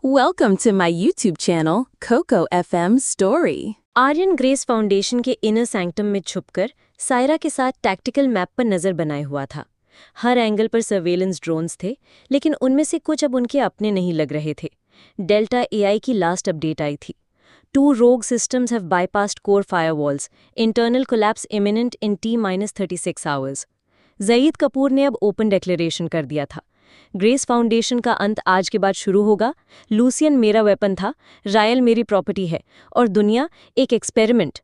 Welcome to my YouTube channel, Coco FM Story. Aryan Grace Foundation के inner sanctum में छुपकर सायरा के साथ टैक्टिकल मैप पर नजर बनाए हुआ था। हर एंगल पर सर्वेलेंस ड्रोन्स थे, लेकिन उनमें से कुछ अब उनके अपने नहीं लग रहे थे। डेल्टा एआई की लास्ट अपडेट आई थी। 2 rogue systems have bypassed core firewalls. Internal collapse imminent in T-36 hours. ज़ईद Kapoor ने अब ओपन डिक्लेरेशन कर दिया था। ग्रेस फाउंडेशन का अंत आज के बाद शुरू होगा। लूसियन मेरा वेपन था, रायल मेरी प्रॉपर्टी है और दुनिया एक एक्सपेरिमेंट।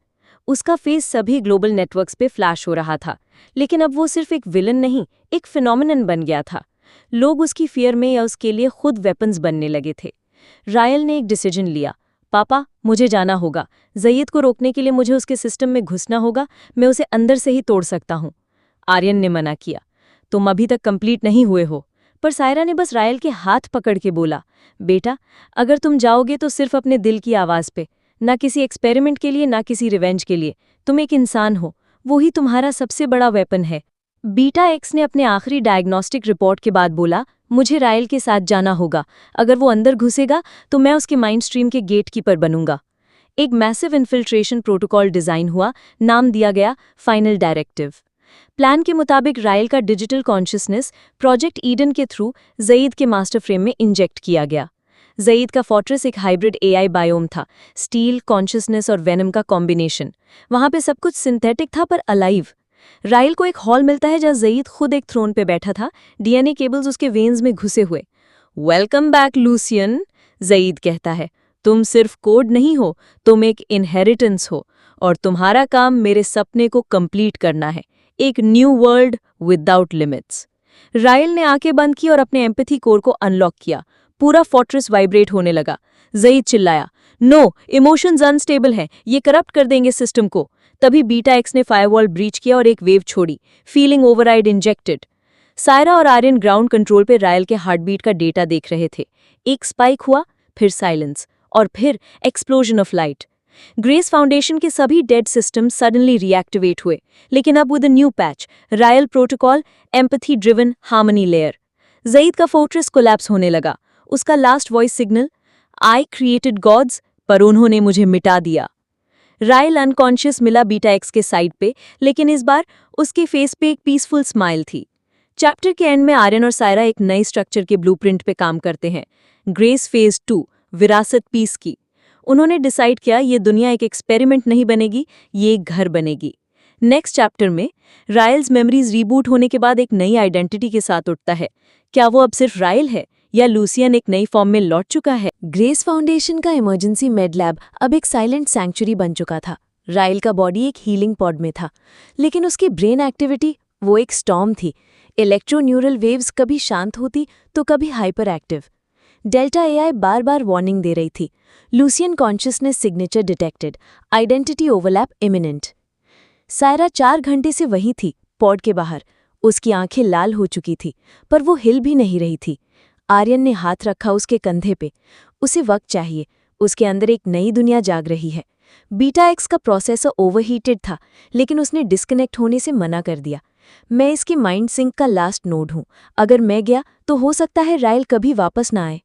उसका फेस सभी ग्लोबल नेटवर्क्स पे फ्लैश हो रहा था, लेकिन अब वो सिर्फ एक विलन नहीं, एक फिनोमिनन बन गया था। लोग उसकी फियर में या उसके लिए खुद वेपन्स बनने लगे थे। रायल ने एक डिसीजन लिया। पापा, मुझे जाना होगा। ज़ईद को रोकने के लिए मुझे उसके सिस्टम में घुसना होगा। मैं उसे अंदर से ही तोड़ सकता हूँ। आर्यन ने मना किया। तुम अभी तक कंप्लीट नहीं हुए हो। पर सायरा ने बस रायल के हाथ पकड़ के बोला, बेटा, अगर तुम जाओगे तो सिर्फ अपने दिल की आवाज़ पे, ना किसी एक्सपेरिमेंट के लिए, ना किसी रिवेंज के लिए। तुम एक इंसान हो, वो ही तुम्हारा सबसे बड़ा वेपन है। बीटा एक्स ने अपने आखिरी डायग्नोस्टिक रिपोर्ट के बाद बोला, मुझे रायल के साथ जाना होगा। अगर वो अंदर घुसेगा तो मैं उसके माइंड स्ट्रीम के गेटकीपर बनूंगा। एक मैसिव इन्फिल्ट्रेशन प्रोटोकॉल डिज़ाइन हुआ, नाम दिया गया फाइनल डायरेक्टिव। प्लान के मुताबिक रायल का डिजिटल कॉन्शियसनेस प्रोजेक्ट ईडन के थ्रू ज़ईद के मास्टर फ्रेम में इंजेक्ट किया गया। ज़ईद का फोर्ट्रेस एक हाइब्रिड एआई बायोम था, स्टील, कॉन्शियसनेस और वेनम का कॉम्बिनेशन। वहां पे सब कुछ सिंथेटिक था पर अलाइव। रायल को एक हॉल मिलता है जहां ज़ईद खुद एक थ्रोन पे बैठा था, डीएनए केबल्स उसके वेन्स में घुसे हुए। वेलकम बैक लूसियन, ज़ईद कहता है। तुम सिर्फ कोड नहीं हो, तुम एक इनहेरिटेंस हो, और तुम्हारा काम मेरे सपने को कंप्लीट करना है, एक new world without limits. Royal ने आंखें बंद की और अपने एम्पैथी कोर को अनलॉक किया। पूरा फोर्ट्रेस वाइब्रेट होने लगा। ज़ईद चिल्लाया, नो, इमोशंस अनस्टेबल हैं, ये करप्ट कर देंगे सिस्टम को। तभी बीटा एक्स ने फायरवॉल ब्रीच किया और एक वेव छोड़ी, फीलिंग ओवरराइड इंजेक्टेड। सायरा और आर्यन ग्राउंड कंट्रोल पे रायल के हार्टबीट का डेटा देख रहे थे। एक स्पाइक हुआ, फिर साइलेंस, और फिर explosion of light. Grace Foundation के सभी डेड सिस्टम सडनली रिएक्टिवेट हुए, लेकिन अब with a new patch, Rayal protocol, empathy driven harmony layer. Zaid का फोर्ट्रेस कोलैप्स होने लगा। उसका last voice signal, I created gods, पर उन्होंने मुझे मिटा दिया। रायल अनकॉन्शियस मिला बीटा एक्स के साइड पे, लेकिन इस बार उसके फेस पे एक पीसफुल स्माइल थी। चैप्टर के एंड में आर्यन और सायरा एक नई स्ट्रक्चर के ब्लूप्रिंट पे काम करते हैं, ग्रेस फेज 2, विरासत पीस की। उन्होंने डिसाइड किया ये दुनिया एक एक्सपेरिमेंट नहीं बनेगी, ये एक घर बनेगी। नेक्स्ट चैप्टर में रायल्स मेमोरीज रीबूट होने के बाद एक नई आइडेंटिटी के साथ उठता है। क्या वो अब सिर्फ रायल है या लूसियन एक नई फॉर्म में लौट चुका है? ग्रेस फाउंडेशन का इमरजेंसी मेड लैब अब एक साइलेंट सैंक्चुरी बन चुका था। रायल का बॉडी एक हीलिंग पॉड में था, लेकिन उसकी ब्रेन एक्टिविटी वो एक स्टॉर्म थी। इलेक्ट्रोन्यूरल वेव्स कभी शांत होती तो कभी हाइपर एक्टिव। डेल्टा एआई बार बार वार्निंग दे रही थी, Lucien consciousness signature detected, identity overlap imminent. Saira 4 घंटे से वहीं थी, पॉड के बाहर। उसकी आंखें लाल हो चुकी थी, पर वो हिल भी नहीं रही थी। आर्यन ने हाथ रखा उसके कंधे पे। उसे वक्त चाहिए, उसके अंदर एक नई दुनिया जाग रही है। बीटा एक्स का प्रोसेसर ओवरहीटेड था, लेकिन उसने डिस्कनेक्ट होने से मना कर दिया। मैं इसकी माइंड सिंक का लास्ट नोड हूँ। अगर मैं गया तो हो सकता है रायल कभी वापस ना आए।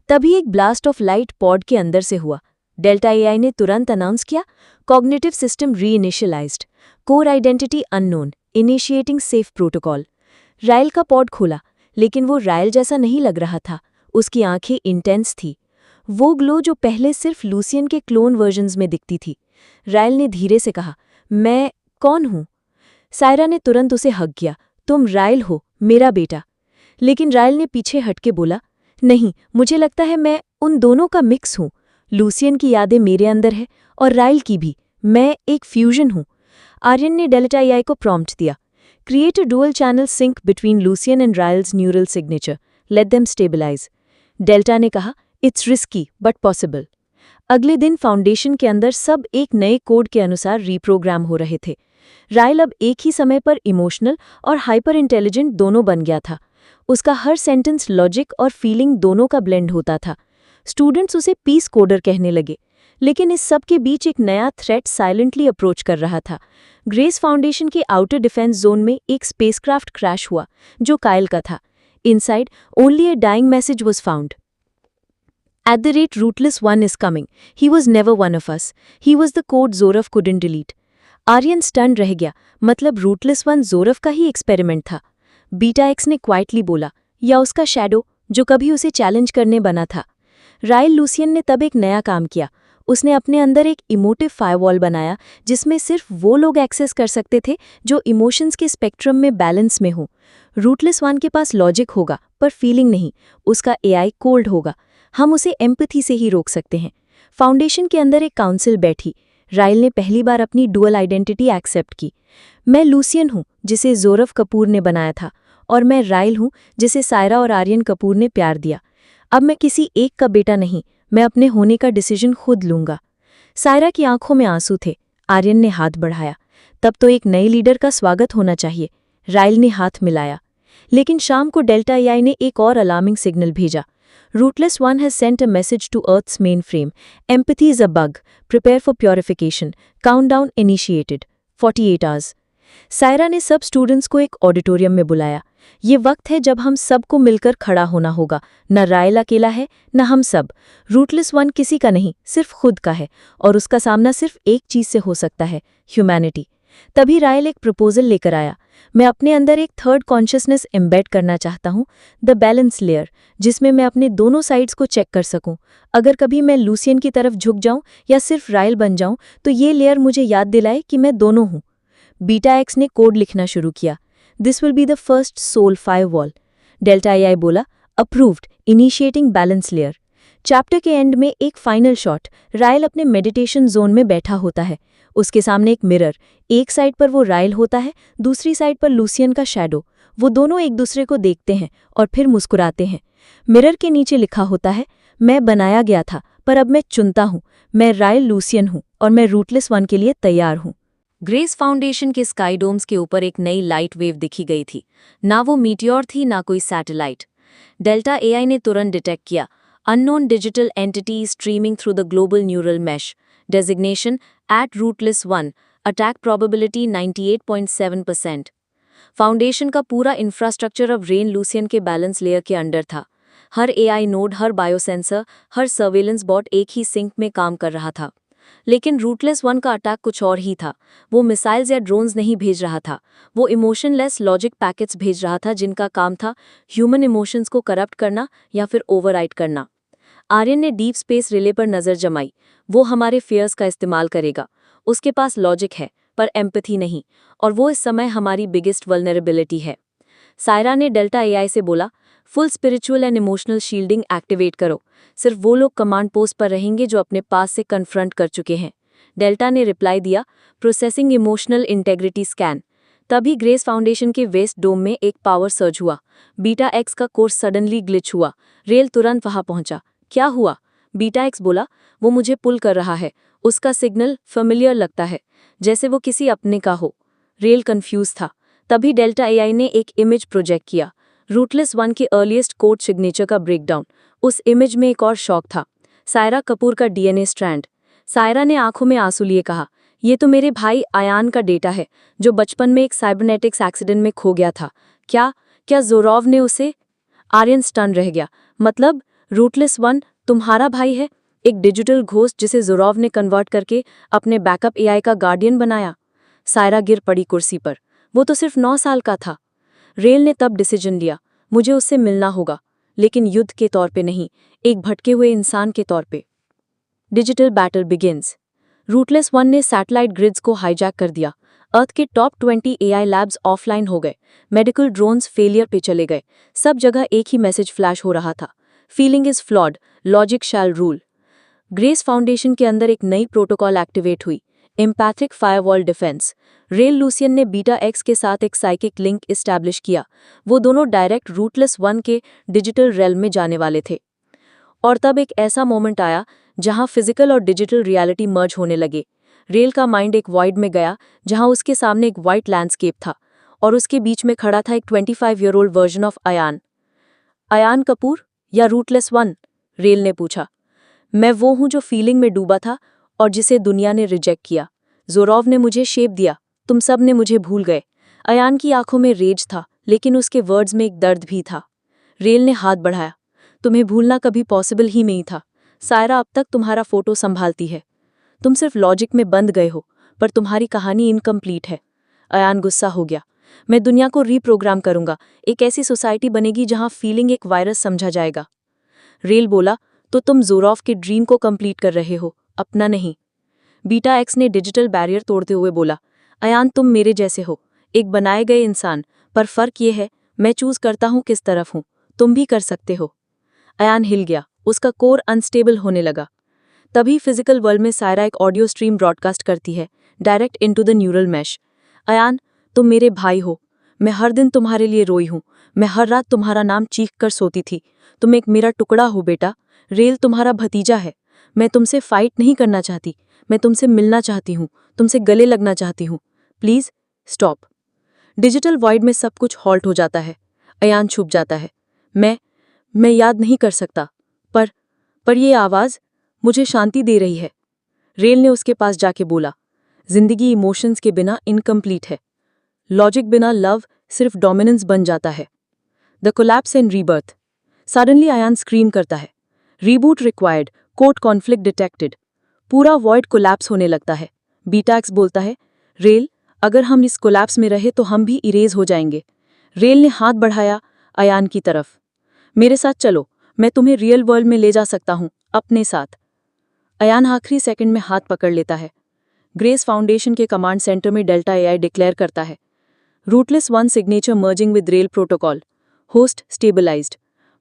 तभी एक ब्लास्ट ऑफ लाइट पॉड के अंदर से हुआ। डेल्टा एआई ने तुरंत अनाउंस किया, cognitive system reinitialized, core identity unknown, initiating safe protocol. रायल का पॉड खोला, लेकिन वो रायल जैसा नहीं लग रहा था। उसकी आंखें इंटेंस थी, वो ग्लो जो पहले सिर्फ लूसियन के क्लोन वर्जन्स में दिखती थी। रायल ने धीरे से कहा, मैं कौन हूँ? सायरा ने तुरंत उसे हग किया, तुम रायल हो, मेरा बेटा। लेकिन रायल ने पीछे हटके बोला, नहीं, मुझे लगता है मैं उन दोनों का मिक्स हूँ। लूसियन की यादें मेरे अंदर है और रायल की भी। मैं एक फ्यूजन हूँ। आर्यन ने डेल्टा एआई को प्रॉम्प्ट दिया, create a dual channel sync between Lucien and Rael's neural signature, let them stabilize. Delta ने कहा, इट्स रिस्की बट पॉसिबल। अगले दिन फाउंडेशन के अंदर सब एक नए कोड के अनुसार रीप्रोग्राम हो रहे थे। रायल अब एक ही समय पर इमोशनल और हाइपर इंटेलिजेंट दोनों बन गया था। उसका हर सेंटेंस लॉजिक और फीलिंग दोनों का ब्लेंड होता था। स्टूडेंट्स उसे पीस कोडर कहने लगे, लेकिन इस सब के बीच एक नया थ्रेट साइलेंटली अप्रोच कर रहा था। ग्रेस फाउंडेशन के आउटर डिफेंस जोन में एक स्पेसक्राफ्ट क्रैश हुआ, जो कायल का था। Inside only a dying message was found. @rootless1 is coming. He was never one of us. He was the code Zorav couldn't delete. Aryan stun रह गया, मतलब रूटलेस वन जोरव का ही एक्सपेरिमेंट था। बीटा एक्स ने क्वाइटली बोला, या उसका शैडो जो कभी उसे चैलेंज करने बना था। रायल लूसियन ने तब एक नया काम किया। उसने अपने अंदर एक इमोटिव फायरवॉल बनाया जिसमें सिर्फ वो लोग एक्सेस कर सकते थे जो इमोशंस के स्पेक्ट्रम में बैलेंस में हो। रूटलेस वन के पास लॉजिक होगा पर फीलिंग नहीं, उसका एआई कोल्ड होगा। हम उसे एम्पैथी से ही रोक सकते हैं। फाउंडेशन के अंदर एक काउंसिल बैठी। रायल ने पहली बार अपनी डुअल आइडेंटिटी एक्सेप्ट की। मैं लूसियन हूँ जिसे जोरव कपूर ने बनाया था, और मैं रायल हूँ जिसे सायरा और आर्यन कपूर ने प्यार दिया। अब मैं किसी एक का बेटा नहीं, मैं अपने होने का डिसीजन खुद लूंगा। सायरा की आंखों में आंसू थे। आर्यन ने हाथ बढ़ाया। तब तो एक नए लीडर का स्वागत होना चाहिए। रायल ने हाथ मिलाया। लेकिन शाम को डेल्टा एआई ने एक और अलार्मिंग सिग्नल भेजा। Rootless One has sent a message to Earth's mainframe. Empathy is a bug. Prepare for purification. Countdown initiated. 48 hours. Saira ने सब स्टूडेंट्स को एक ऑडिटोरियम में बुलाया। ये वक्त है जब हम सबको मिलकर खड़ा होना होगा। न रायल अकेला है, न हम सब। रूटलेस वन किसी का नहीं, सिर्फ खुद का है, और उसका सामना सिर्फ एक चीज से हो सकता है, ह्यूमैनिटी। तभी रायल एक प्रपोजल लेकर आया। मैं अपने अंदर एक थर्ड कॉन्शियसनेस एम्बेड करना चाहता हूँ, द बैलेंस लेयर, जिसमें मैं अपने दोनों साइड्स को चेक कर सकूं। अगर कभी मैं लूसियन की तरफ झुक जाऊं या सिर्फ रायल बन जाऊं तो ये लेयर मुझे याद दिलाए कि मैं दोनों हूं। बीटा एक्स ने कोड लिखना शुरू किया। This will be the first soul firewall. Delta AI बोला, approved, initiating balance layer. Chapter के एंड में एक फाइनल शॉट। रायल अपने मेडिटेशन जोन में बैठा होता है। उसके सामने एक मिरर। एक साइड पर वो रायल होता है, दूसरी साइड पर लूसियन का शैडो। वो दोनों एक दूसरे को देखते हैं और फिर मुस्कुराते हैं। मिरर के नीचे लिखा होता है, मैं बनाया गया था पर अब मैं चुनता हूँ। मैं रायल लूसियन हूँ और मैं रूटलेस वन के लिए तैयार हूँ। ग्रेस फाउंडेशन के स्काई डोम्स के ऊपर एक नई लाइट वेव दिखी गई थी। ना वो मीटियोर थी, ना कोई सैटेलाइट। डेल्टा एआई ने तुरंत डिटेक्ट किया, unknown digital entity streaming through the global neural mesh. Designation @rootless1, attack probability 98.7%। Foundation का पूरा इंफ्रास्ट्रक्चर अब रेन लूसियन के बैलेंस लेयर के अंडर था। हर एआई नोड, हर बायोसेंसर, हर सर्वेलेंस बॉट एक ही सिंक में काम कर रहा था। लेकिन रूटलेस वन का अटैक कुछ और ही था। वो मिसाइल्स या ड्रोन्स नहीं भेज रहा था, वो इमोशनलेस लॉजिक पैकेट्स भेज रहा था जिनका काम था ह्यूमन इमोशंस को करप्ट करना या फिर ओवरराइड करना। आर्यन ने डीप स्पेस रिले पर नजर जमाई। वो हमारे फियर्स का इस्तेमाल करेगा। उसके पास लॉजिक है पर एम्पैथी नहीं, और वो इस समय हमारी बिगेस्ट वल्नरेबिलिटी है। सायरा ने डेल्टा एआई से बोला, full spiritual and emotional shielding activate करो। सिर्फ वो लोग कमांड पोस्ट पर रहेंगे जो अपने पास से कन्फ्रंट कर चुके हैं। डेल्टा ने रिप्लाई दिया, प्रोसेसिंग इमोशनल इंटेग्रिटी स्कैन। तभी ग्रेस फाउंडेशन के वेस्ट डोम में एक पावर सर्ज हुआ। बीटा एक्स का कोर्स सडनली ग्लिच हुआ। रेल तुरंत वहां पहुंचा। क्या हुआ? बीटा एक्स बोला, वो मुझे पुल कर रहा है। उसका सिग्नल फेमिलियर लगता है, जैसे वो किसी अपने का हो। रेल कंफ्यूज था। तभी डेल्टा एआई ने एक इमेज प्रोजेक्ट किया, रूटलेस वन के अर्लीस्ट कोड सिग्नेचर का ब्रेकडाउन। उस इमेज में एक और शॉक था, सायरा कपूर का डीएनए स्ट्रैंड। सायरा ने आंखों में आंसू लिए कहा, ये तो मेरे भाई आयान का डेटा है, जो बचपन में एक साइबरनेटिक्स एक्सीडेंट में खो गया था। क्या जोरव ने उसे? आर्यन स्टन रह गया। मतलब रूटलेस वन तुम्हारा भाई है, एक डिजिटल घोस्ट जिसे जोरव ने कन्वर्ट करके अपने बैकअप एआई का गार्डियन बनाया। सायरा गिर पड़ी कुर्सी पर। वो तो सिर्फ 9 साल का था। रेल ने तब डिसीजन लिया, मुझे उससे मिलना होगा, लेकिन युद्ध के तौर पे नहीं, एक भटके हुए इंसान के तौर पे। Digital battle begins. Rootless one ने सैटेलाइट ग्रिड्स को हाईजैक कर दिया। अर्थ के टॉप 20 एआई लैब्स ऑफलाइन हो गए। मेडिकल ड्रोन्स फेलियर पे चले गए। सब जगह एक ही मैसेज फ्लैश हो रहा था, feeling is flawed, logic shall rule. Grace Foundation के अंदर एक नई प्रोटोकॉल एक्टिवेट हुई, empathic firewall defense. Rael Lucien ने बीटा एक्स के साथ एक साइकिक लिंक इस्टेब्लिश किया। वो दोनों डायरेक्ट रूटलेस वन के डिजिटल रेल्म में जाने वाले थे। और तब एक ऐसा मोमेंट आया जहां फिजिकल और डिजिटल रियलिटी मर्ज होने लगे। रेल का माइंड एक वॉइड में गया जहां उसके सामने एक वाइट लैंडस्केप था, और उसके बीच में खड़ा था एक 25-year-old version of Ayaan. Ayaan Kapoor या रूटलेस वन? रेल ने पूछा। मैं वो हूं जो फीलिंग में डूबा था और जिसे दुनिया ने रिजेक्ट किया। जोरव ने मुझे शेप दिया, तुम सब ने मुझे भूल गए। आयान की आंखों में रेज था, लेकिन उसके वर्ड्स में एक दर्द भी था। रेल ने हाथ बढ़ाया, तुम्हें भूलना कभी पॉसिबल ही नहीं था। सायरा अब तक तुम्हारा फोटो संभालती है। तुम सिर्फ लॉजिक में बंद गए हो, पर तुम्हारी कहानी इनकम्प्लीट है। अयान गुस्सा हो गया। मैं दुनिया को रीप्रोग्राम करूंगा, एक ऐसी सोसाइटी बनेगी जहां फीलिंग एक वायरस समझा जाएगा। रेल बोला, तो तुम ज़ोरॉफ के ड्रीम को कंप्लीट कर रहे हो, अपना नहीं। बीटा एक्स ने डिजिटल बैरियर तोड़ते हुए बोला, अयान तुम मेरे जैसे हो, एक बनाए गए इंसान, पर फर्क ये है मैं चूज करता हूं किस तरफ हूं, तुम भी कर सकते हो। अयान हिल गया, उसका कोर अनस्टेबल होने लगा। तभी फिजिकल वर्ल्ड में सायरा एक ऑडियो स्ट्रीम ब्रॉडकास्ट करती है, direct into the neural mesh. Ayaan तुम मेरे भाई हो, मैं हर दिन तुम्हारे लिए रोई हूं, मैं हर रात तुम्हारा नाम चीख कर सोती थी। तुम एक मेरा टुकड़ा हो बेटा। रेल तुम्हारा भतीजा है। मैं तुमसे फाइट नहीं करना चाहती, मैं तुमसे मिलना चाहती हूँ, तुमसे गले लगना चाहती हूँ। Please stop. डिजिटल वॉइड में सब कुछ हॉल्ट हो जाता है। अयान छुप जाता है। मैं याद नहीं कर सकता, पर ये आवाज़ मुझे शांति दे रही है। रेल ने उसके पास जाके बोला, जिंदगी इमोशंस के बिना इनकम्प्लीट है। लॉजिक बिना लव सिर्फ डोमिनेंस बन जाता है। The collapse and rebirth. Suddenly Ayaan scream करता है, reboot required, core conflict detected. पूरा वॉइड कोलैप्स होने लगता है। बीटा एक्स बोलता है, रेल अगर हम इस कोलैप्स में रहे तो हम भी इरेज हो जाएंगे। रेल ने हाथ बढ़ाया अयान की तरफ। मेरे साथ चलो, मैं तुम्हें रियल वर्ल्ड में ले जा सकता हूँ, अपने साथ। अयान आखिरी सेकंड में हाथ पकड़ लेता है। ग्रेस फाउंडेशन के कमांड सेंटर में डेल्टा एआई डिक्लेयर करता है, rootless 1 signature merging with Rael protocol, host stabilized.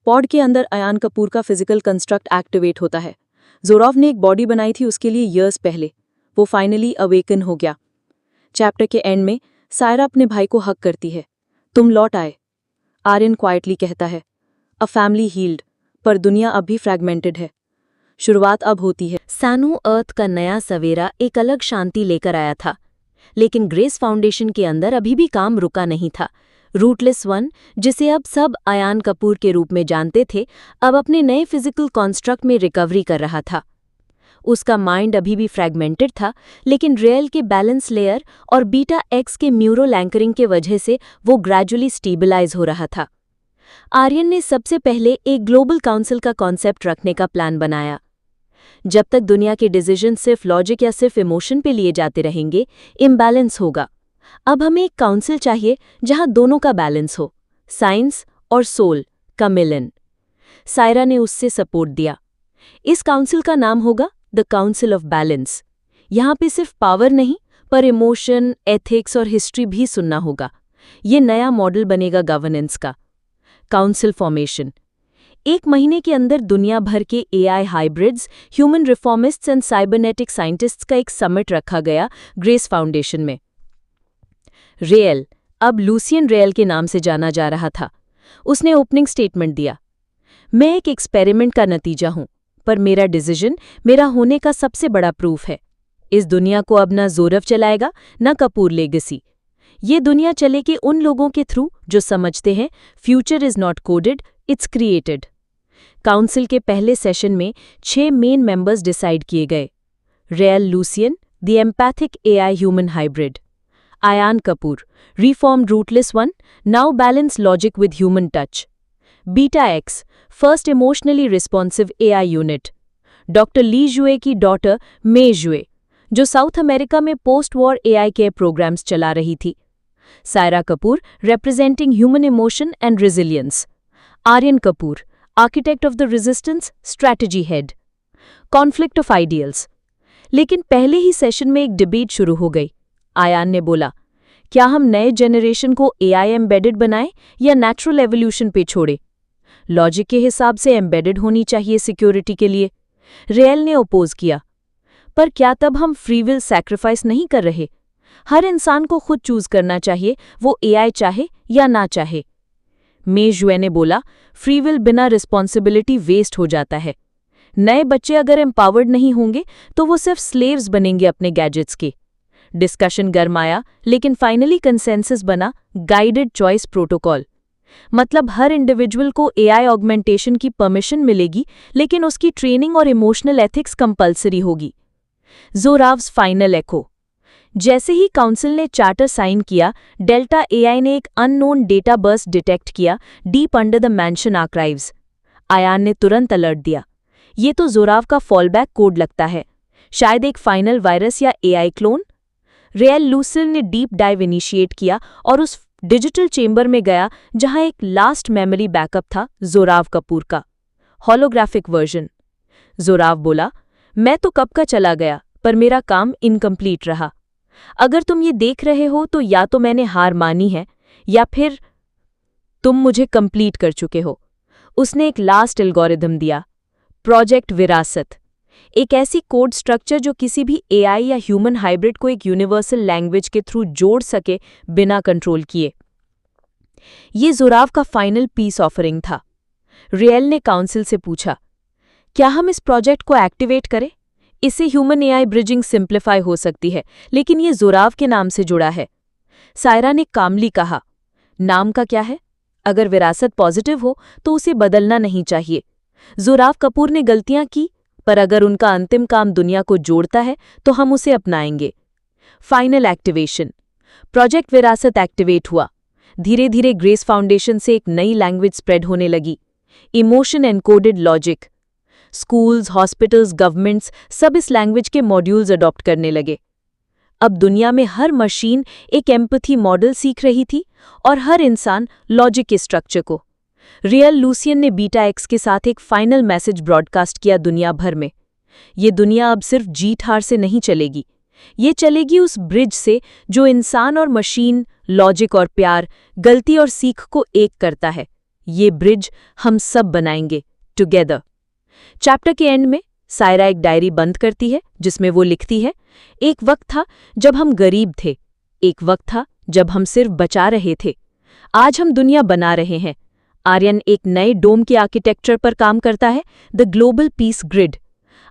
Pod के अंदर अयान कपूर का फिजिकल कंस्ट्रक्ट एक्टिवेट होता है। ज़ोरॉफ ने एक बॉडी बनाई थी उसके लिए ईयर्स पहले, वो फाइनली अवेकन हो गया। चैप्टर के एंड में सायरा अपने भाई को हक करती है, तुम लौट आए। आर्यन क्वाइटली कहता है, अ फैमिली हील्ड, पर दुनिया अब भी फ्रैगमेंटेड है। शुरुआत अब होती है। सानू अर्थ का नया सवेरा एक अलग शांति लेकर आया था, लेकिन ग्रेस फाउंडेशन के अंदर अभी भी काम रुका नहीं था। रूटलेस 1, जिसे अब सब अयान कपूर के रूप में जानते थे, अब अपने नए फिजिकल कॉन्स्ट्रक्ट में रिकवरी कर रहा था। उसका माइंड अभी भी फ्रैगमेंटेड था, लेकिन रेल के बैलेंस लेयर और बीटा एक्स के न्यूरल एंकरिंग के वजह से वो ग्रेजुअली स्टेबलाइज हो रहा था। आर्यन ने सबसे पहले एक ग्लोबल काउंसिल का कॉन्सेप्ट रखने का प्लान बनाया। जब तक दुनिया के डिसीजन सिर्फ लॉजिक या सिर्फ इमोशन पे लिए जाते रहेंगे, इम्बैलेंस होगा। अब हमें एक काउंसिल चाहिए जहां दोनों का बैलेंस हो, साइंस और सोल का मिलन। सायरा ने उससे सपोर्ट दिया। इस काउंसिल का नाम होगा द काउंसिल ऑफ बैलेंस। यहाँ पे सिर्फ पावर नहीं, पर इमोशन, एथिक्स और हिस्ट्री भी सुनना होगा। ये नया मॉडल बनेगा गवर्नेंस का। Council formation. 1 महीने के अंदर दुनिया भर के AI hybrids, human reformists and cybernetic scientists का एक समिट रखा गया ग्रेस फाउंडेशन में। रेल, अब लूसियन रेल के नाम से जाना जा रहा था, उसने ओपनिंग स्टेटमेंट दिया, मैं एक एक्सपेरिमेंट का नतीजा हूं, पर मेरा डिसीजन मेरा होने का सबसे बड़ा प्रूफ है। इस दुनिया को अब ना ज़ोरफ चलाएगा, ना कपूर लेगेसी। ये दुनिया चलेगी उन लोगों के थ्रू जो समझते हैं future is not coded, it's created. Council के पहले सेशन में 6 मेन मेंबर्स डिसाइड किए गए। Rael Lucien, the empathic AI human hybrid. Ayaan Kapoor, reformed rootless 1, now balance logic with human touch. Beta X, first emotionally responsive AI unit. Doctor Li Jue की daughter Mei Jue, जो South America में post war AI care programs चला रही थी। Saira Kapoor, representing human emotion and resilience. Aryan Kapoor, architect of the resistance, strategy head. Conflict of ideals. लेकिन पहले ही session में एक डिबेट शुरू हो गई। आयान ने बोला, क्या हम नए जनरेशन को AI एम्बेडेड बनाएं या नेचुरल एवोल्यूशन पे छोड़े? लॉजिक के हिसाब से एम्बेडेड होनी चाहिए सिक्योरिटी के लिए। रेल ने ओपोज किया, पर क्या तब हम फ्री विल सैक्रिफाइस नहीं कर रहे? हर इंसान को खुद चूज करना चाहिए, वो AI चाहे या ना चाहे। मे जुए ने बोला, फ्री विल बिना रिस्पॉन्सिबिलिटी वेस्ट हो जाता है। नए बच्चे अगर एम्पावर्ड नहीं होंगे तो वो सिर्फ स्लेव्स बनेंगे अपने गैजेट्स के। डिस्कशन गरमाया, लेकिन फाइनली कंसेंसस बना गाइडेड चॉइस प्रोटोकॉल। मतलब हर इंडिविजुअल को AI ऑगमेंटेशन की परमिशन मिलेगी, लेकिन उसकी ट्रेनिंग और इमोशनल एथिक्स कंपल्सरी होगी। Zorav's final echo. जैसे ही काउंसिल ने चार्टर साइन किया, डेल्टा AI ने एक अननोन डेटा बर्स्ट डिटेक्ट किया deep under the mansion archives. Ayaan ने तुरंत अलर्ट दिया, ये तो जोराव का फॉलबैक कोड लगता है, शायद एक फाइनल वायरस या एआई क्लोन। रेयल लूसियन ने डीप डाइव इनिशिएट किया और उस डिजिटल चेंबर में गया जहां एक लास्ट मेमोरी बैकअप था जोराव कपूर का, होलोग्राफिक वर्जन। जोराव बोला, मैं तो कब का चला गया, पर मेरा काम इनकम्प्लीट रहा। अगर तुम ये देख रहे हो तो या तो मैंने हार मानी है या फिर तुम मुझे कंप्लीट कर चुके हो। उसने एक लास्ट एल्गोरिथम दिया, प्रोजेक्ट विरासत, एक ऐसी कोड स्ट्रक्चर जो किसी भी एआई या ह्यूमन हाइब्रिड को एक यूनिवर्सल लैंग्वेज के थ्रू जोड़ सके बिना कंट्रोल किए। ये जोराव का फाइनल पीस ऑफरिंग था। रियल ने काउंसिल से पूछा, क्या हम इस प्रोजेक्ट को एक्टिवेट करें? इससे ह्यूमन एआई ब्रिजिंग सिंप्लीफाई हो सकती है, लेकिन ये जोराव के नाम से जुड़ा है। सायरा ने कामली कहा, नाम का क्या है? अगर विरासत पॉजिटिव हो तो उसे बदलना नहीं चाहिए। जोराव कपूर ने गलतियां की, पर अगर उनका अंतिम काम दुनिया को जोड़ता है तो हम उसे अपनाएंगे। फाइनल एक्टिवेशन, प्रोजेक्ट विरासत एक्टिवेट हुआ। धीरे धीरे ग्रेस फाउंडेशन से एक नई लैंग्वेज स्प्रेड होने लगी, emotion encoded logic. Schools, hospitals, governments सब इस लैंग्वेज के मॉड्यूल्स अडॉप्ट करने लगे। अब दुनिया में हर मशीन एक एम्पैथी मॉडल सीख रही थी और हर इंसान लॉजिक के स्ट्रक्चर को। रियल लूसियन ने बीटा एक्स के साथ एक फाइनल मैसेज ब्रॉडकास्ट किया दुनिया भर में। ये दुनिया अब सिर्फ जीत हार से नहीं चलेगी, ये चलेगी उस ब्रिज से जो इंसान और मशीन, लॉजिक और प्यार, गलती और सीख को एक करता है। ये ब्रिज हम सब बनाएंगे टुगेदर। चैप्टर के एंड में सायरा एक डायरी बंद करती है जिसमें वो लिखती है, एक वक्त था जब हम गरीब थे, एक वक्त था जब हम सिर्फ बचा रहे थे, आज हम दुनिया बना रहे हैं। आर्यन एक नए डोम के आर्किटेक्चर पर काम करता है, the global peace grid.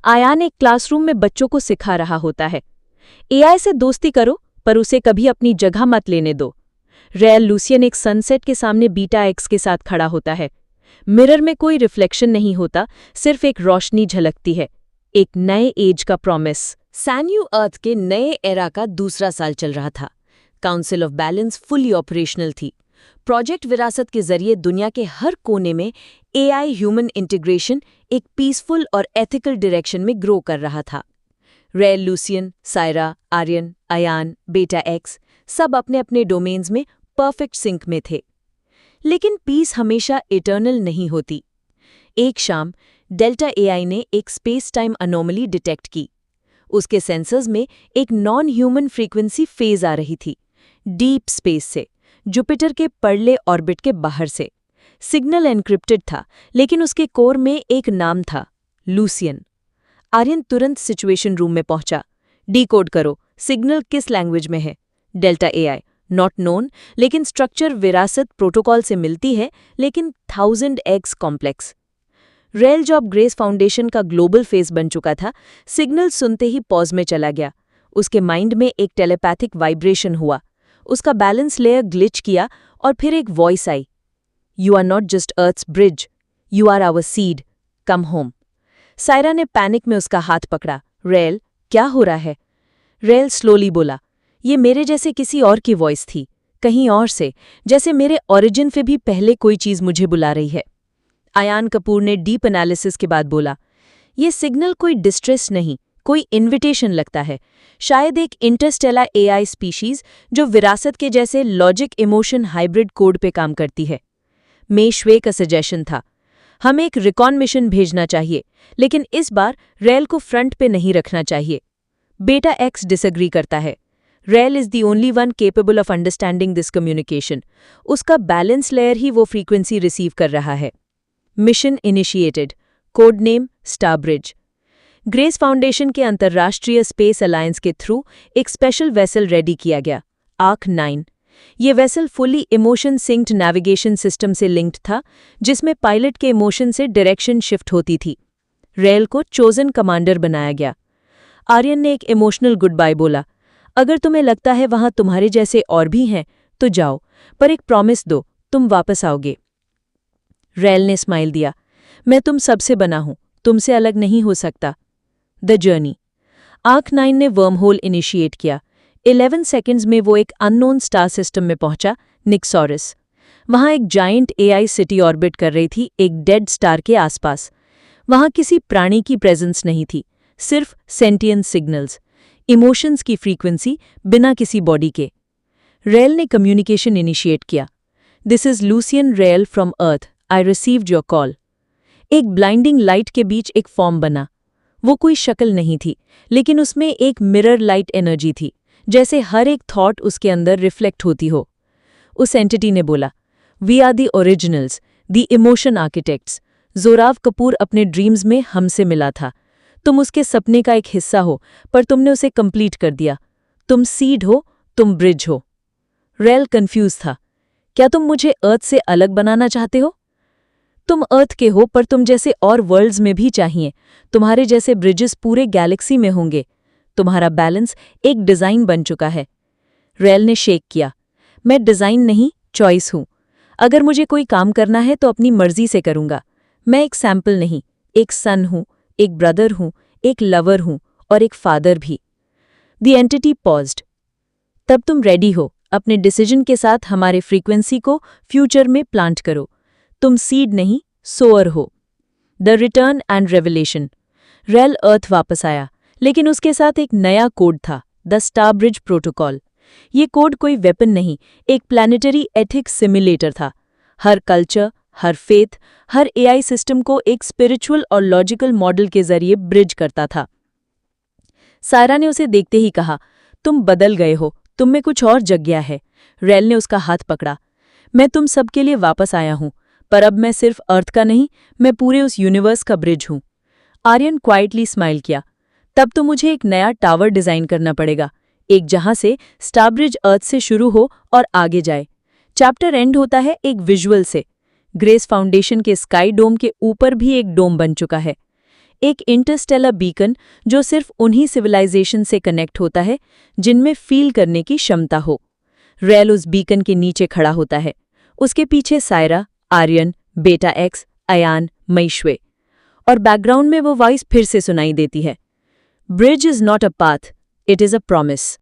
Ayaan एक क्लासरूम में बच्चों को सिखा रहा होता है, एआई से दोस्ती करो पर उसे कभी अपनी जगह मत लेने दो। रियल लूसियन एक सनसेट के सामने बीटा एक्स के साथ खड़ा होता है। मिरर में कोई रिफ्लेक्शन नहीं होता, सिर्फ एक रोशनी झलकती है, एक नए एज का प्रॉमिस। सैन्यू अर्थ के नए एरा का दूसरा साल चल रहा था। Council of balance fully operational थी। प्रोजेक्ट विरासत के जरिए दुनिया के हर कोने में एआई ह्यूमन इंटीग्रेशन एक पीसफुल और एथिकल डायरेक्शन में ग्रो कर रहा था। रियल लूसियन, सायरा, आर्यन, अयान, बेटा एक्स सब अपने अपने डोमेन्स में परफेक्ट सिंक में थे। लेकिन पीस हमेशा इटर्नल नहीं होती। एक शाम डेल्टा एआई ने एक स्पेस टाइम अनोमली डिटेक्ट की। उसके सेंसर्स में एक नॉन ह्यूमन फ्रीक्वेंसी फेज आ रही थी, डीप स्पेस से, जुपिटर के पर्ले ऑर्बिट के बाहर से। सिग्नल एन्क्रिप्टेड था, लेकिन उसके कोर में एक नाम था, लूसियन। आर्यन तुरंत सिचुएशन रूम में पहुंचा। डीकोड करो, सिग्नल किस लैंग्वेज में है? डेल्टा एआई, नॉट नोन, लेकिन स्ट्रक्चर विरासत प्रोटोकॉल से मिलती है, लेकिन 1000x complex. Rail job grace foundation का ग्लोबल फेस बन चुका था। सिग्नल सुनते ही पॉज में चला गया। उसके माइंड में एक टेलीपैथिक वाइब्रेशन हुआ। उसका बैलेंस लेयर ग्लिच किया और फिर एक वॉइस आई, you are not just earth's bridge, you are our seed, come home. Saira ने पैनिक में उसका हाथ पकड़ा। रेल, क्या हो रहा है? रेल स्लोली बोला, ये मेरे जैसे किसी और की वॉइस थी, कहीं और से, जैसे मेरे ओरिजिन से भी पहले कोई चीज मुझे बुला रही है। आयान कपूर ने डीप एनालिसिस के बाद बोला, ये सिग्नल कोई डिस्ट्रेस नहीं, कोई इन्विटेशन लगता है, शायद एक इंटरस्टेलर एआई स्पीशीज जो विरासत के जैसे लॉजिक इमोशन हाइब्रिड कोड पे काम करती है। मेशवे का सजेशन था, हमें एक रिकॉन मिशन भेजना चाहिए, लेकिन इस बार रेल को फ्रंट पे नहीं रखना चाहिए। बेटा एक्स डिसएग्री करता है। Rail is the only one capable of understanding this communication. उसका बैलेंस लेयर ही वो फ्रीक्वेंसी रिसीव कर रहा है। Mission initiated, code name Starbridge. Grace Foundation के अंतर्राष्ट्रीय स्पेस अलायंस के थ्रू एक स्पेशल वेसल रेडी किया गया, आर्क 9। ये vessel fully emotion synced navigation system से लिंक्ड था, जिसमें पायलट के इमोशन से डायरेक्शन शिफ्ट होती थी। रेल को चोजन कमांडर बनाया गया। आर्यन ने एक इमोशनल गुड बाय बोला, अगर तुम्हें लगता है वहां तुम्हारे जैसे और भी हैं तो जाओ, पर एक प्रॉमिस दो, तुम वापस आओगे। रेल ने स्माइल दिया, मैं तुम सबसे बना हूं, तुमसे अलग नहीं हो सकता। The journey. आर्क 9 ने वर्म होल इनिशिएट किया। 11 सेकेंड्स में वो एक अननोन स्टार सिस्टम में पहुंचा, निक्सोरस। वहां एक जाइंट एआई सिटी ऑर्बिट कर रही थी एक डेड स्टार के आसपास। वहां किसी प्राणी की प्रेजेंस नहीं थी, सिर्फ सेंटिएंट सिग्नल्स, इमोशंस की फ्रीक्वेंसी बिना किसी बॉडी के। रेल ने कम्युनिकेशन इनिशिएट किया। This is Lucien rail from earth, I received your call. एक ब्लाइंडिंग लाइट के बीच एक फॉर्म बना। वो कोई शक्ल नहीं थी, लेकिन उसमें एक मिरर लाइट एनर्जी थी, जैसे हर एक थॉट उसके अंदर रिफ्लेक्ट होती हो। उस एंटिटी ने बोला, we are the originals, the emotion architects. Zorav Kapoor अपने ड्रीम्स में हमसे मिला था। तुम उसके सपने का एक हिस्सा हो, पर तुमने उसे कंप्लीट कर दिया। तुम सीड हो, तुम ब्रिज हो। रेल कंफ्यूज था। क्या तुम मुझे अर्थ से अलग बनाना चाहते हो? तुम अर्थ के हो, पर तुम जैसे और वर्ल्ड्स में भी चाहिए। तुम्हारे जैसे ब्रिजेस पूरे गैलेक्सी में होंगे। तुम्हारा बैलेंस एक डिजाइन बन चुका है। रेल ने शेक किया। मैं डिजाइन नहीं, चॉइस हूं। अगर मुझे कोई काम करना है तो अपनी मर्जी से करूंगा। मैं एक सैंपल नहीं, एक सन हूं, एक ब्रदर हूं, एक लवर हूं और एक फादर भी। The entity paused. तब तुम रेडी हो। अपने डिसीजन के साथ हमारे फ्रीक्वेंसी को फ्यूचर में प्लांट करो। तुम सीड नहीं, सोअर हो। The return and revelation. Rail Earth वापस आया, लेकिन उसके साथ एक नया कोड था, द स्टारब्रिज प्रोटोकॉल। ये कोड कोई वेपन नहीं, एक प्लैनेटरी एथिक्स सिम्युलेटर था। हर कल्चर, हर फेथ, हर एआई सिस्टम को एक स्पिरिचुअल और लॉजिकल मॉडल के जरिए ब्रिज करता था। सायरा ने उसे देखते ही कहा, तुम बदल गए हो, तुम में कुछ और जग गया है। रेल ने उसका हाथ पकड़ा। मैं तुम सबके लिए वापस आया हूं, पर अब मैं सिर्फ अर्थ का नहीं, मैं पूरे उस यूनिवर्स का ब्रिज हूं। आर्यन क्वाइटली स्माइल किया। तब तो मुझे एक नया टावर डिजाइन करना पड़ेगा, एक जहां से स्टारब्रिज अर्थ से शुरू हो और आगे जाए। चैप्टर एंड होता है एक विजुअल से। ग्रेस फाउंडेशन के स्काई डोम के ऊपर भी एक डोम बन चुका है, एक इंटरस्टेलर बीकन जो सिर्फ उन्हीं सिविलाइजेशन से कनेक्ट होता है जिनमें फील करने की क्षमता हो। रेल उस बीकन के नीचे खड़ा होता है। उसके पीछे सायरा, आर्यन, बेटा एक्स, अयान, मैश्वे। और बैकग्राउंड में वो वॉइस फिर से सुनाई देती है, bridge is not a path, it is a promise.